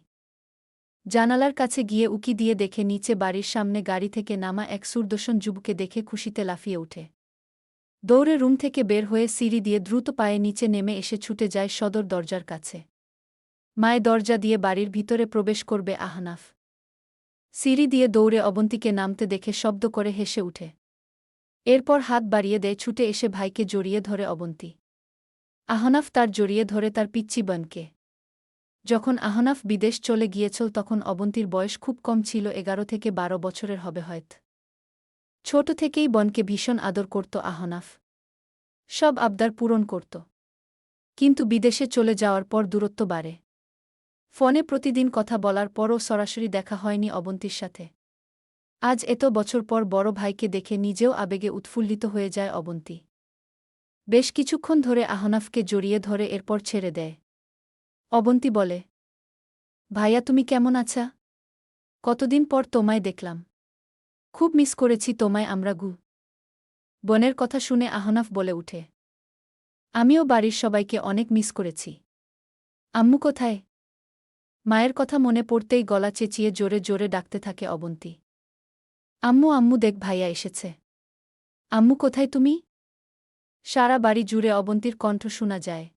জানালার কাছে গিয়ে উকি দিয়ে দেখে নিচে বাড়ির সামনে গাড়ি থেকে নামা এক সুদর্শন যুবককে দেখে খুশিতে লাফিয়ে ওঠে। দৌড়ে রুম থেকে বের হয়ে সিঁড়ি দিয়ে দ্রুত পায়ে নিচে নেমে এসে ছুটে যায় সদর দরজার কাছে। মায়ে দরজা দিয়ে বাড়ির ভিতরে প্রবেশ করবে আহনাফ। সিঁড়ি দিয়ে দৌড়ে অবন্তীকে নামতে দেখে শব্দ করে হেসে উঠে। এরপর হাত বাড়িয়ে দেয়, ছুটে এসে ভাইকে জড়িয়ে ধরে অবন্তী। আহনাফ তার জড়িয়ে ধরে তার পিচ্চি বোনকে। যখন আহনাফ বিদেশ চলে গিয়েছিল তখন অবন্তীর বয়স খুব কম ছিল, 11 থেকে 12 বছরের হবে হয়তো। ছোট থেকেই বোনকে ভীষণ আদর করত আহনাফ। সব আবদার পূরণ করত। কিন্তু বিদেশে চলে যাওয়ার পর দূরত্ব বাড়ে। ফোনে প্রতিদিন কথা বলার পরও সরাসরি দেখা হয়নি অবন্তীর সাথে। আজ এত বছর পর বড় ভাইকে দেখে নিজেও আবেগে উৎফুল্লিত হয়ে যায় অবন্তী। বেশ কিছুক্ষণ ধরে আহনাফকে জড়িয়ে ধরে এরপর ছেড়ে দেয়। অবন্তী বলে, ভাইয়া তুমি কেমন আছা? কতদিন পর তোমায় দেখলাম। খুব মিস করেছি তোমায় আমরা গু। বোনের কথা শুনে আহনাফ বলে উঠে, আমিও বাড়ির সবাইকে অনেক মিস করেছি। আম্মু কোথায়? মায়ের কথা মনে পড়তেই গলা চেঁচিয়ে জোরে জোরে ডাকতে থাকে অবন্তী। আম্মু আম্মু দেখ ভাইয়া এসেছে। আম্মু কোথায় তুমি? সারা বাড়ি জুড়ে অবন্তীর কণ্ঠ শোনা যায়।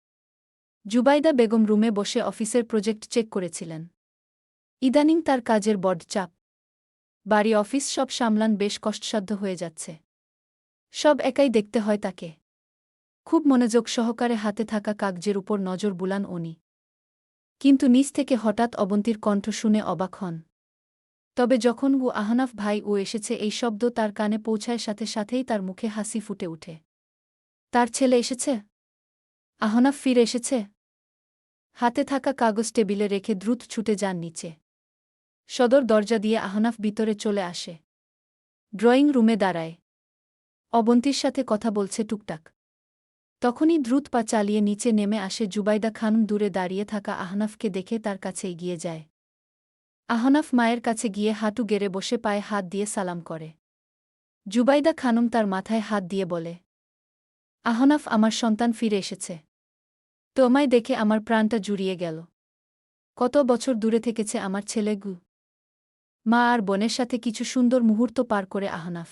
জুবাইদা বেগম রুমে বসে অফিসের প্রজেক্ট চেক করেছিলেন। ইদানিং তার কাজের বড় চাপ। বাড়ি অফিস সব সামলান বেশ কষ্টসাধ্য হয়ে যাচ্ছে। সব একাই দেখতে হয় তাকে। খুব মনোযোগ সহকারে হাতে থাকা কাগজের উপর নজর বুলান উনি। কিন্তু নিচ থেকে হঠাৎ অবন্তীর কণ্ঠ শুনে অবাক হন। তবে যখন আহনাফ ভাই এসেছে এই শব্দ তার কানে পৌঁছায় সাথে সাথেই তার মুখে হাসি ফুটে ওঠে। তার ছেলে এসেছে? আহনাফ ফিরে এসেছে? হাতে থাকা কাগজ টেবিলে রেখে দ্রুত ছুটে যান নিচে। সদর দরজা দিয়ে আহনাফ ভিতরে চলে আসে। ড্রয়িং রুমে দাঁড়ায়। অবন্তীর সাথে কথা বলছে টুকটাক। তখনই দ্রুত পা চালিয়ে নিচে নেমে আসে জুবাইদা খানম, দূরে দাঁড়িয়ে থাকা আহনাফকে দেখে তার কাছে এগিয়ে যায়। আহনাফ মায়ের কাছে গিয়ে হাঁটু গেড়ে বসে পায়ে হাত দিয়ে সালাম করে। জুবাইদা খানম তার মাথায় হাত দিয়ে বলে, আহনাফ, আমার সন্তান ফিরে এসেছে। তোমায় দেখে আমার প্রাণটা জুড়িয়ে গেল। কত বছর দূরে থেকেছে আমার ছেলে গু। মা আর বোনের সাথে কিছু সুন্দর মুহূর্ত পার করে আহনাফ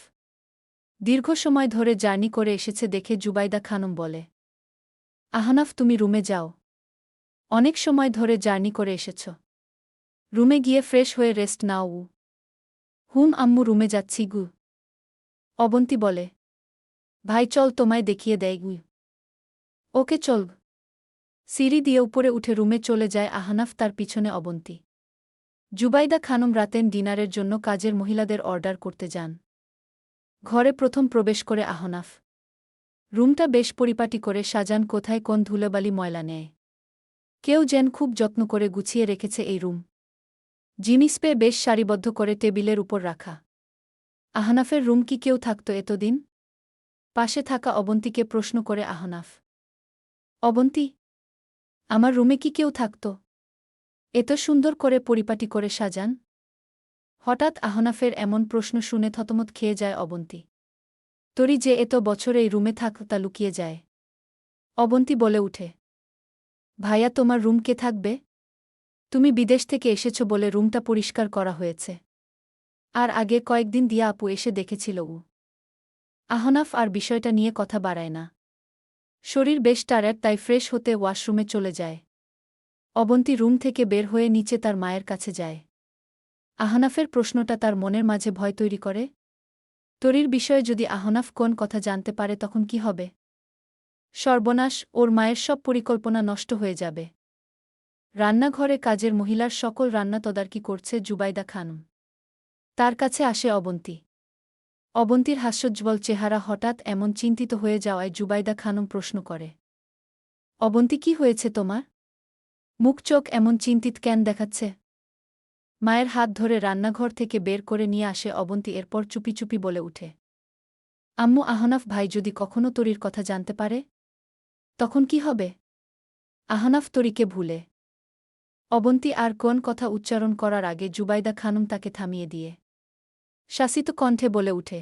দীর্ঘ সময় ধরে জার্নি করে এসেছে দেখে জুবাইদা খানম বলে, আহনাফ, তুমি রুমে যাও। অনেক সময় ধরে জার্নি করে এসেছ। রুমে গিয়ে ফ্রেশ হয়ে রেস্ট নাও। আম্মু, রুমে যাচ্ছি গু। অবন্তী বলে, ভাই চল, তোমায় দেখিয়ে দেয় গু। ওকে চল। সিঁড়ি দিয়ে উপরে উঠে রুমে চলে যায় আহনাফ, তার পিছনে অবন্তী। জুবাইদা খানম রাতের ডিনারের জন্য কাজের মহিলাদের অর্ডার করতে যান। ঘরে প্রথম প্রবেশ করে আহনাফ রুমটা বেশ পরিপাটি করে সাজান, কোথায় কোন ধুলোবালি ময়লা নেয়। কেউ যেন খুব যত্ন করে গুছিয়ে রেখেছে এই রুম। জিনিস পেয়ে বেশ সারিবদ্ধ করে টেবিলের উপর রাখা। আহনাফের রুম কি কেউ থাকত এতদিন? পাশে থাকা অবন্তীকে প্রশ্ন করে আহনাফ। অবন্তী, আমার রুমে কি কেউ থাকত? এত সুন্দর করে পরিপাটি করে সাজান। হঠাৎ আহনাফের এমন প্রশ্ন শুনে থতমত খেয়ে যায় অবন্তী। তরি যে এত বছর এই রুমে থাক তা লুকিয়ে যায়। অবন্তী বলে উঠে, ভাইয়া, তোমার রুম কে থাকবে? তুমি বিদেশ থেকে এসেছ বলে রুমটা পরিষ্কার করা হয়েছে। আর আগে কয়েকদিন দিয়া আপু এসে দেখেছিল। আহনাফ আর বিষয়টা নিয়ে কথা বাড়ায় না। শরীর বেশ টায়ার্ড, তাই ফ্রেশ হতে ওয়াশরুমে চলে যায়। অবন্তী রুম থেকে বের হয়ে নিচে তার মায়ের কাছে যায়। আহনাফের প্রশ্নটা তার মনের মাঝে ভয় তৈরি করে। তরির বিষয়ে যদি আহনাফ কোন কথা জানতে পারে তখন কি হবে? সর্বনাশ, ওর মায়ের সব পরিকল্পনা নষ্ট হয়ে যাবে। রান্নাঘরে কাজের মহিলার সকল রান্না তদারকি করছে জুবাইদা খানম। তার কাছে আসে অবন্তী। অবন্তীর হাস্যোজ্জ্বল চেহারা হঠাৎ এমন চিন্তিত হয়ে যাওয়ায় জুবাইদা খানম প্রশ্ন করে, অবন্তী, কি হয়েছে তোমার? মুখ চোখ এমন চিন্তিত কেন দেখাচ্ছে? মায়ের হাত ধরে রান্নাঘর থেকে বের করে নিয়ে আসে অবন্তী, এরপর চুপি চুপি বলে উঠে, আম্মু, আহনাফ ভাই যদি কখনো তরির কথা জানতে পারে তখন কি হবে? আহনাফ তরিকে ভুলে। অবন্তী আর কোন কথা উচ্চারণ করার আগে জুবাইদা খানম তাকে থামিয়ে দিয়ে শাসিত কণ্ঠে বলে উঠে,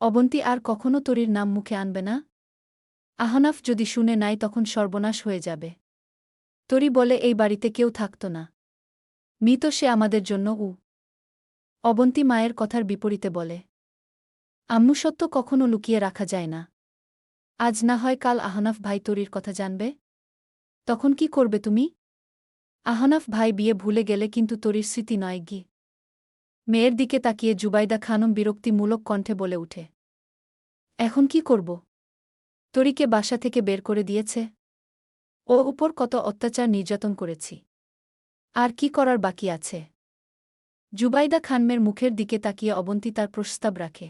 অবন্তী আর কখনো তরির নাম মুখে আনবে না। আহনাফ যদি শুনে নাই তখন সর্বনাশ হয়ে যাবে। তরি বলে এই বাড়িতে কেউ থাকত না। মৃত সে আমাদের জন্য। অবন্তী মায়ের কথার বিপরীতে বলে, আম্মু, সত্য কখনো লুকিয়ে রাখা যায় না। আজ না হয় কাল আহনাফ ভাই তরির কথা জানবে। তখন কি করবে তুমি? আহনাফ ভাই বিয়ে ভুলে গেলে কিন্তু তরির স্মৃতি নয় গি। মেয়ের দিকে তাকিয়ে জুবাইদা খানম বিরক্তিমূলক কণ্ঠে বলে উঠে, এখন কি করব? তরিকে বাসা থেকে বের করে দিয়েছে। ও উপর কত অত্যাচার নির্যাতন করেছি। আর কি করার বাকি আছে? জুবাইদা খানমের মুখের দিকে তাকিয়ে অবন্তী তার প্রস্তাব রাখে,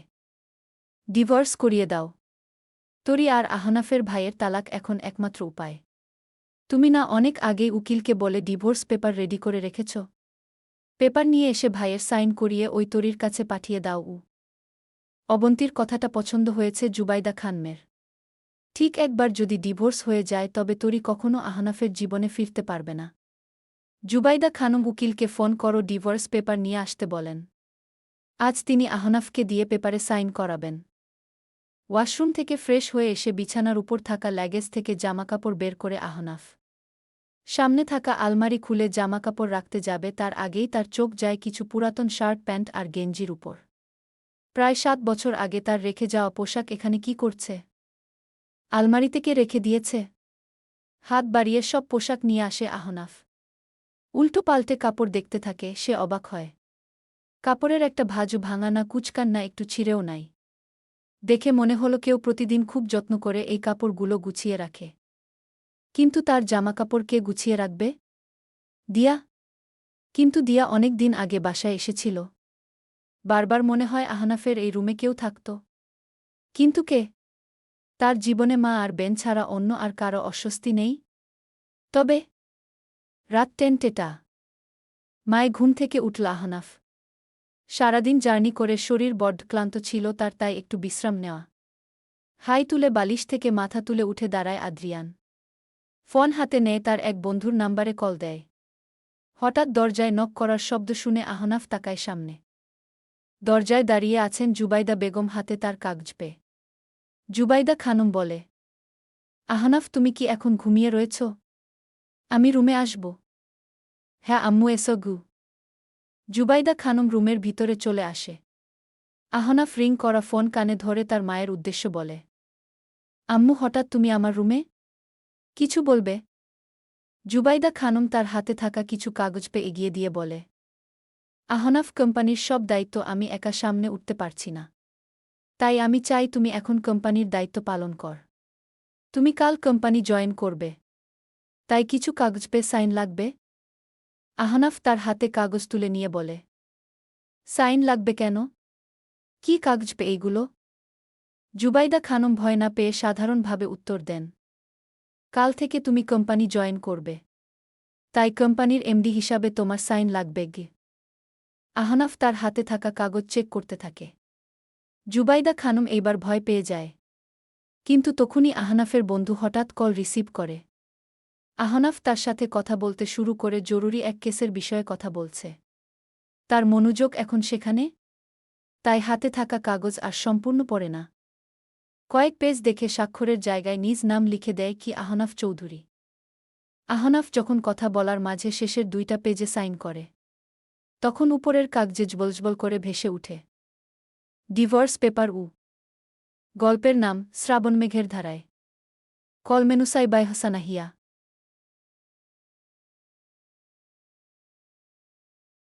ডিভোর্স করিয়ে দাও। তরি আর আহনাফের ভাইয়ের তালাক এখন একমাত্র উপায়। তুমি না অনেক আগেই উকিলকে বলে ডিভোর্স পেপার রেডি করে রেখেছ? পেপার নিয়ে এসে ভাইয়ের সাইন করিয়ে ওই তরির কাছে পাঠিয়ে দাও। অবন্তীর কথাটা পছন্দ হয়েছে জুবাইদা খানমের। ঠিক একবার যদি ডিভোর্স হয়ে যায় তবে তরি কখনো আহনাফের জীবনে ফিরতে পারবে না। জুবাইদা খানম উকিলকে ফোন করো, ডিভোর্স পেপার নিয়ে আসতে বলেন। আজ তিনি আহনাফকে দিয়ে পেপারে সাইন করাবেন। ওয়াশরুম থেকে ফ্রেশ হয়ে এসে বিছানার উপর থাকা ল্যাগেজ থেকে জামাকাপড় বের করে আহনাফ সামনে থাকা আলমারি খুলে জামাকাপড় রাখতে যাবে, তার আগেই তার চোখ যায় কিছু পুরাতন শার্ট, প্যান্ট আর গেঞ্জির উপর। প্রায় 7 বছর আগে তার রেখে যাওয়া পোশাক এখানে কি করছে? আলমারি থেকে রেখে দিয়েছে। হাত বাড়িয়ে সব পোশাক নিয়ে আসে আহনাফ। উল্টো পাল্টে কাপড় দেখতে থাকে, সে অবাক হয়। কাপড়ের একটা ভাঁজও ভাঙা না, কুচকান না, একটু ছিঁড়েও নাই। দেখে মনে হলো কেউ প্রতিদিন খুব যত্ন করে এই কাপড়গুলো গুছিয়ে রাখে। কিন্তু তার জামাকাপড় কে গুছিয়ে রাখবে? দিয়া। কিন্তু দিয়া অনেক দিন আগে বাসায় এসেছিল। বারবার মনে হয় আহনাফের এই রুমে কেউ থাকত। কিন্তু কে? তার জীবনে মা আর বেন ছাড়া অন্য আর কারো অস্বস্তি নেই। তবে রাত 10টা। মায়ে ঘুম থেকে উঠল আহনাফ। সারাদিন জার্নি করে শরীর বড্ড ক্লান্ত ছিল তার, তাই একটু বিশ্রাম নেওয়া। হাই তুলে বালিশ থেকে মাথা তুলে উঠে দাঁড়ায় আদ্রিয়ান। ফোন হাতে নেয়, তার এক বন্ধুর নাম্বারে কল দেয়। হঠাৎ দরজায় নক করার শব্দ শুনে আহনাফ তাকায় সামনে। দরজায় দাঁড়িয়ে আছেন জুবাইদা বেগম, হাতে তার কাগজ পেয়ে। জুবাইদা খানম বলে, আহনাফ, তুমি কি এখন ঘুমিয়ে রয়েছ? আমি রুমে আসব। হ্যাঁ আম্মু, এসো গু। জুবাইদা খানম রুমের ভিতরে চলে আসে। আহনাফ রিং করা ফোন কানে ধরে তার মায়ের উদ্দেশ্য বলে, আম্মু, হঠাৎ তুমি আমার রুমে? কিছু বলবে? জুবাইদা খানম তার হাতে থাকা কিছু কাগজ পেয়ে এগিয়ে দিয়ে বলে, আহনাফ, কোম্পানির সব দায়িত্ব আমি একা সামনে উঠতে পারছি না। তাই আমি চাই তুমি এখন কোম্পানির দায়িত্ব পালন কর। তুমি কাল কোম্পানি জয়েন করবে, তাই কিছু কাগজ পেয়ে সাইন লাগবে। আহনাফ তার হাতে কাগজ তুলে নিয়ে বলে, সাইন লাগবে কেন? কি কাগজ পেয়ে এইগুলো? জুবাইদা খানম ভয় না পেয়ে সাধারণভাবে উত্তর দেন, কাল থেকে তুমি কোম্পানি জয়েন করবে, তাই কোম্পানির এমডি হিসাবে তোমার সাইন লাগবে গে। আহনাফ তার হাতে থাকা কাগজ চেক করতে থাকে। জুবাইদা খানম এইবার ভয় পেয়ে যায়। কিন্তু তখনই আহনাফের বন্ধু হঠাৎ কল রিসিভ করে। আহনাফ তার সাথে কথা বলতে শুরু করে জরুরি এক কেসের বিষয়ে কথা বলছে। তার মনোযোগ এখন সেখানে, তাই হাতে থাকা কাগজ আর সম্পূর্ণ পড়ে না। কয়েক পেজ দেখে স্বাক্ষরের জায়গায় নিজ নাম লিখে দেয় কি আহনাফ চৌধুরী। আহনাফ যখন কথা বলার মাঝে শেষের 2টা পেজে সাইন করে, তখন উপরের কাগজে জবলজবল করে ভেসে উঠে ডিভোর্স পেপার। গল্পের নাম শ্রাবণ মেঘের ধারায়। কলমেনুসাই বাই হাসানাহিয়া।